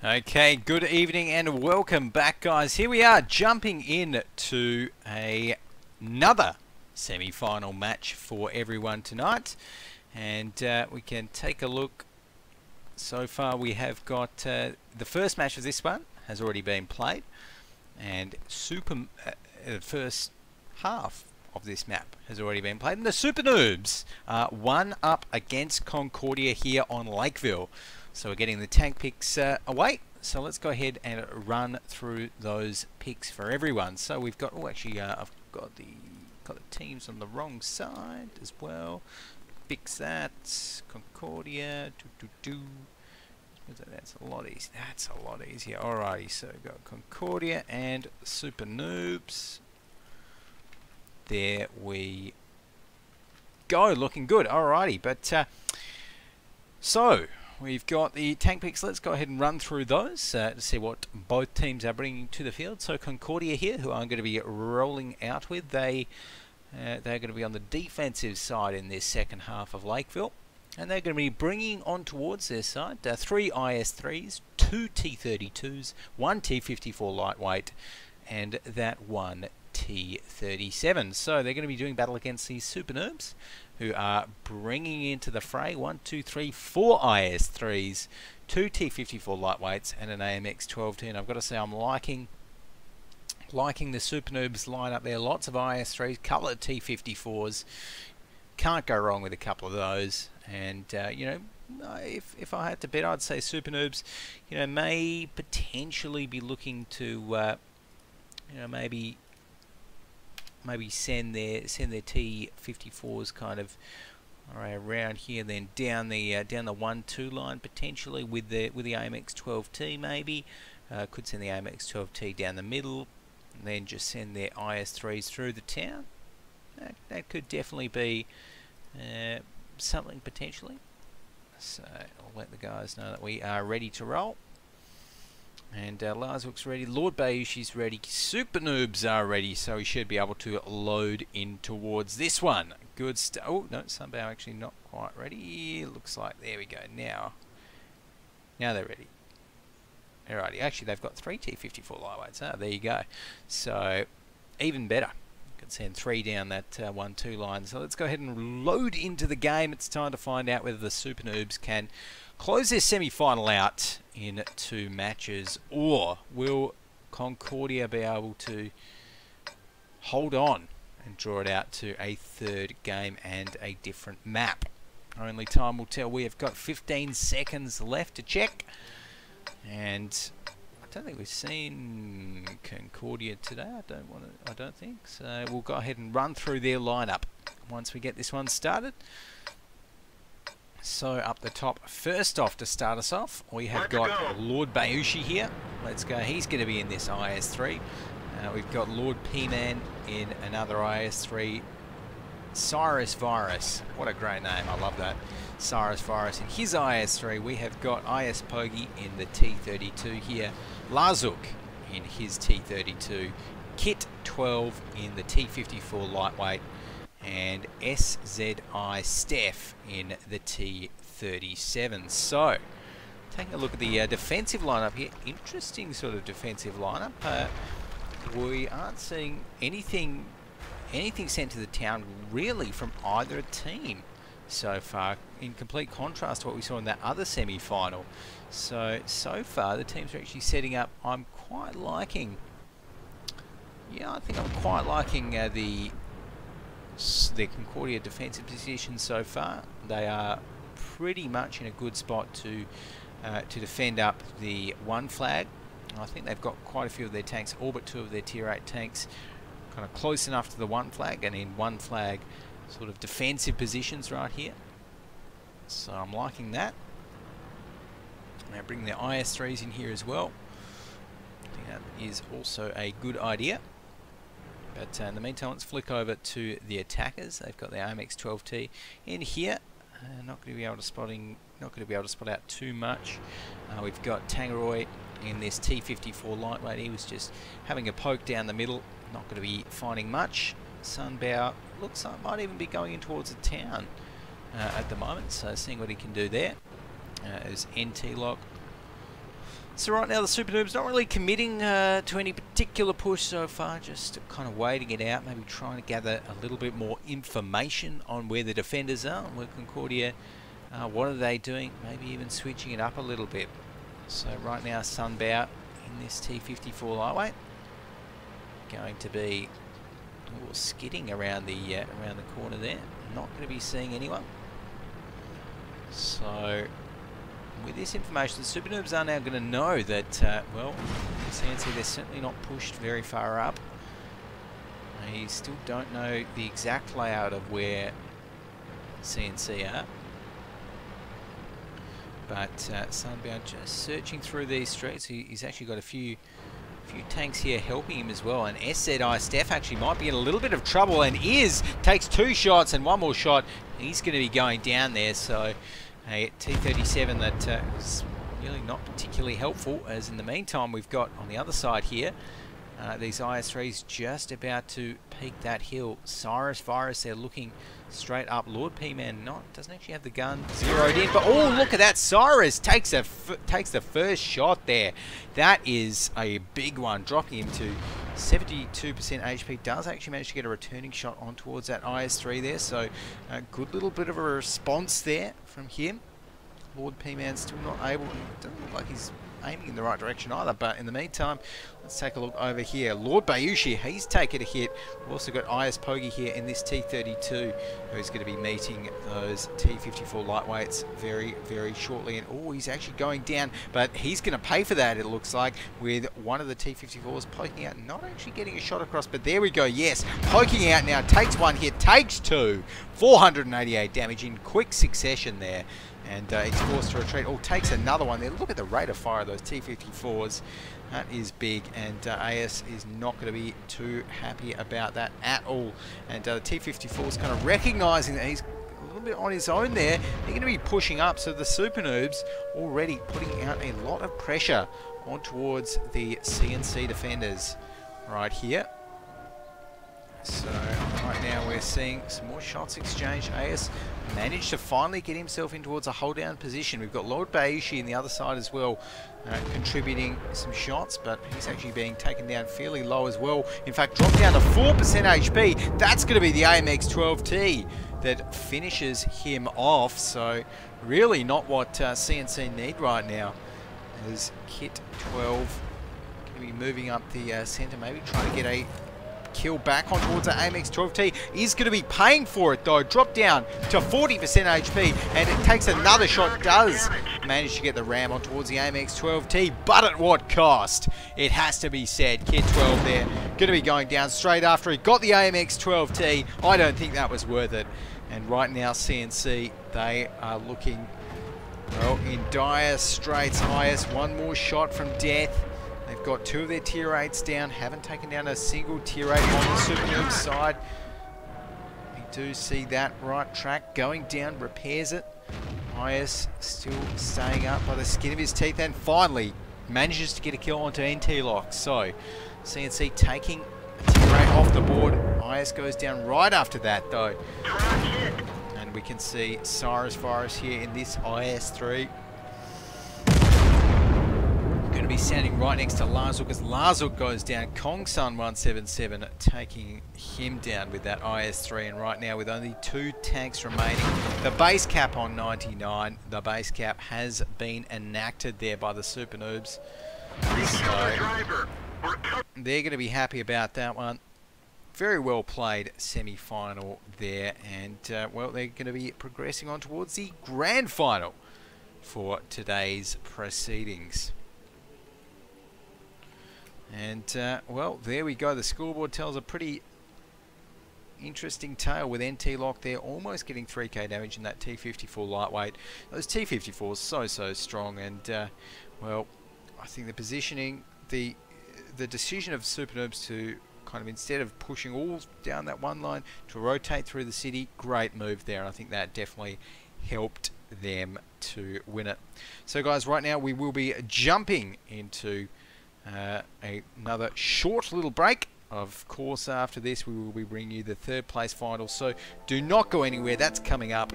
Okay, good evening and welcome back, guys. Here we are jumping in to another semi-final match for everyone tonight, and we can take a look. So far we have got the first match of this one has already been played, and the first half of this map has already been played, and the SuperNoobs are 1 up against Concordia here on Lakeville. So we're getting the tank picks away. So let's go ahead and run through those picks for everyone. So we've got, oh actually I've got the teams on the wrong side as well. Fix that. Concordia. That's a lot easier. That's a lot easier. Alrighty, so we've got Concordia and SuperNoobs. There we go, looking good. Alrighty, but so we've got the tank picks. Let's go ahead and run through those to see what both teams are bringing to the field. So Concordia here, who I'm going to be rolling out with, they're going to be on the defensive side in this second half of Lakeville, and they're going to be bringing on towards their side 3 IS-3s, 2 T-32s, 1 T-54 lightweight, and that 1 T-37. So they're going to be doing battle against these SuperNoobs, who are bringing into the fray 1, 2, 3, 4 IS-3s, 2 T-54 lightweights, and an AMX-12T. And I've got to say, I'm liking the SuperNoobs lineup there. Lots of IS-3s, couple of T-54s. Can't go wrong with a couple of those. And you know, if I had to bet, I'd say SuperNoobs, you know, may potentially be looking to, you know, maybe send their T-54s kind of around here, then down the 1-2 line potentially with the AMX-12T maybe. Could send the AMX-12T down the middle, and then just send their IS-3s through the town. That could definitely be something potentially. So I'll let the guys know that we are ready to roll. And Larswick's ready, Lord Bayushi's ready, SuperNoobs are ready, so we should be able to load in towards this one. Good stuff. Oh, no, Sunbow actually not quite ready. Looks like, there we go, now they're ready. Alrighty, actually they've got 3 T-54 lightweights. Ah, there you go. So, even better. Can send 3 down that 1-2 line. So let's go ahead and load into the game. It's time to find out whether the SuperNoobs can close their semi-final out in 2 matches, or will Concordia be able to hold on and draw it out to a 3rd game and a different map. Only time will tell. We have got 15 seconds left to check, and I don't think we've seen Concordia today. I don't think so. We'll go ahead and run through their lineup once we get this one started. So up the top, first off, to start us off, we have got Lord Bayushi here. Let's go. He's going to be in this IS-3. We've got Lord P-Man in another IS-3. Cyrus Virus. What a great name. I love that. Cyrus Virus in his IS-3. We have got IS Pogi in the T-32 here. Larzuk in his T-32. Kit 12 in the T-54 lightweight. And SZI Steph in the T-37. So, taking a look at the defensive lineup here. Interesting sort of defensive lineup. We aren't seeing anything sent to the town really from either team so far, in complete contrast to what we saw in that other semi-final. So far the teams are actually setting up. I'm quite liking, yeah, I think I'm quite liking the Concordia defensive position so far. They are pretty much in a good spot to defend up the 1 flag. I think they've got quite a few of their tanks, all but 2 of their tier 8 tanks, kind of close enough to the 1 flag, and in 1 flag sort of defensive positions right here. So I'm liking that. Now bring their IS-3s in here as well. I think that is also a good idea. But in the meantime, let's flick over to the attackers. They've got their AMX-12T in here. Not going to be able to spot out too much. We've got Tangaroy in this T-54 lightweight. He was just having a poke down the middle. Not going to be finding much. Sunbow looks like might even be going in towards the town at the moment. So seeing what he can do there. Is NT lock. So right now the SuperNoobs not really committing to any particular push so far, just kind of waiting it out, maybe trying to gather a little bit more information on where the defenders are, where Concordia, what are they doing, maybe even switching it up a little bit. So right now Sunbow in this T54 lightweight, going to be skidding around the corner there, not going to be seeing anyone. So with this information, the SuperNoobs are now going to know that, well, CNC, they're certainly not pushed very far up. They still don't know the exact layout of where CNC are. But Sunbow just searching through these streets. He's actually got a few tanks here helping him as well. And SZI Steph actually might be in a little bit of trouble, and takes 2 shots and 1 more shot. He's going to be going down there. So a T37 that is really not particularly helpful, as in the meantime we've got on the other side here these IS3s just about to peak that hill. Cyrus Virus, they're looking straight up. Lord P-Man doesn't actually have the gun zeroed in, but oh, look at that. Cyrus takes the first shot there. That is a big one, dropping him to 72% HP. Does actually manage to get a returning shot on towards that IS3 there, so a good little bit of a response there from him. Lord P-Man still not able, doesn't look like he's aiming in the right direction either, but in the meantime, let's take a look over here. Lord Bayushi, he's taken a hit. We've also got IS Pogi here in this T32, who's going to be meeting those T54 lightweights very, very shortly. And oh, he's actually going down, but he's going to pay for that, it looks like, with one of the T54s poking out, not actually getting a shot across, but there we go, yes, poking out now, takes 1 hit, takes 2, 488 damage in quick succession there. And it's forced to retreat. Oh, takes another one there. Look at the rate of fire of those T54s. That is big, and AS is not going to be too happy about that at all. And the T54 is kind of recognising that he's a little bit on his own there. They're going to be pushing up, so the SuperNoobs already putting out a lot of pressure on towards the CNC defenders right here. So right now we're seeing some more shots exchanged. AS managed to finally get himself in towards a hold down position. We've got Lord Bayushi on the other side as well, contributing some shots, but he's actually being taken down fairly low as well. In fact, dropped down to 4% HP. That's going to be the AMX-12T that finishes him off. So really not what CNC need right now. As Kit 12 going to be moving up the centre, maybe trying to get a kill back on towards the AMX-12T. Is going to be paying for it though. Drop down to 40% HP, and it takes another shot. Does manage to get the ram on towards the AMX-12T, but at what cost? It has to be said. Kid 12 there, going to be going down straight after he got the AMX-12T. I don't think that was worth it. And right now CNC, they are looking, well, in dire straits. IS, 1 more shot from death. They've got 2 of their tier 8s down, haven't taken down a single tier 8 on the SuperNoobs side. We do see that right track going down, repairs it. IS still staying up by the skin of his teeth, and finally manages to get a kill onto NT Lock. So CNC taking a tier 8 off the board. IS goes down right after that though. And we can see Cyrus Virus here in this IS3. Going to be standing right next to Lazuk as Lazuk goes down. Kongsun 177 taking him down with that IS3, and right now with only 2 tanks remaining, the base cap on 99, the base cap has been enacted there by the SuperNoobs. So they're going to be happy about that one. Very well played semi-final there, and well, they're going to be progressing on towards the grand final for today's proceedings. And, well, there we go. The scoreboard tells a pretty interesting tale with NT Lock there, almost getting 3k damage in that T54 lightweight. Those T54s so strong, and, well, I think the positioning, the decision of SuperNoobs to kind of, instead of pushing all down that one line, to rotate through the city, great move there, and I think that definitely helped them to win it. So, guys, right now we will be jumping into another short little break. Of course, after this we will be bringing you the 3rd place final, so do not go anywhere. That's coming up.